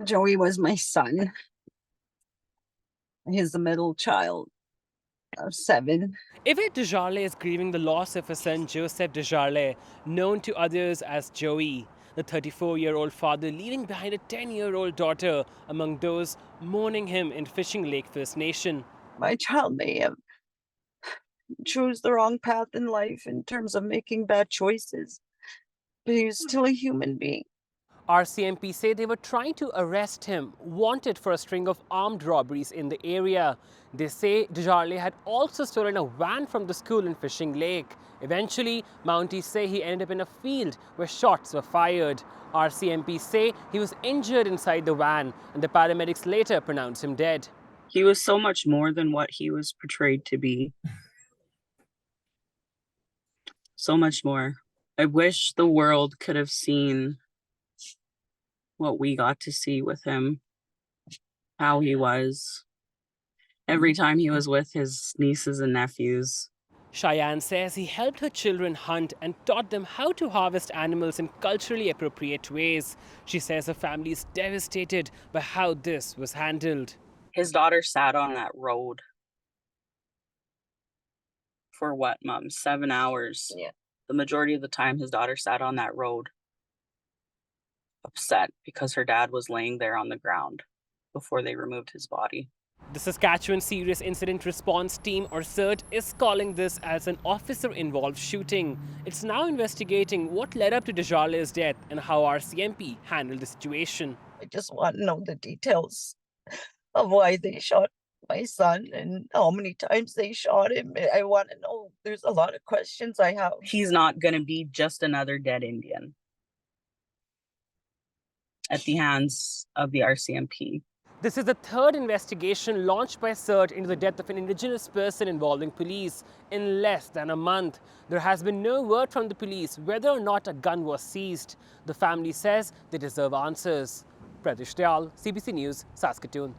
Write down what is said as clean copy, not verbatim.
Joey was my son. He's the middle child of seven. Yvette Desjardins is grieving the loss of her son Joseph Desjardins, known to others as Joey. The 34-year-old father leaving behind a 10-year-old daughter among those mourning him in Fishing Lake First Nation. My child may have chose the wrong path in life in terms of making bad choices, but he was still a human being. RCMP say they were trying to arrest him, wanted for a string of armed robberies in the area. They say Desjardins had also stolen a van from the school in Fishing Lake. Eventually, Mounties say he ended up in a field where shots were fired. RCMP say he was injured inside the van, and the paramedics later pronounced him dead. He was so much more than what he was portrayed to be. So much more. I wish the world could have seen what we got to see with him, how he was. Every time he was with his nieces and nephews. Cheyenne says he helped her children hunt and taught them how to harvest animals in culturally appropriate ways. She says her family is devastated by how this was handled. His daughter sat on that road for what, Mom? 7 hours. Yeah. The majority of the time, his daughter sat on that road, upset because her dad was laying there on the ground before they removed his body. The Saskatchewan Serious Incident Response Team, or SIRT, is calling this as an officer-involved shooting. It's now investigating what led up to Desjardins' death and how RCMP handled the situation. I just want to know the details of why they shot my son and how many times they shot him. I want to know. There's a lot of questions I have. He's not going to be just another dead Indian at the hands of the RCMP. This is the third investigation launched by SIRT into the death of an Indigenous person involving police in less than a month. There has been no word from the police whether or not a gun was seized. The family says they deserve answers. Pratish Dayal, CBC News, Saskatoon.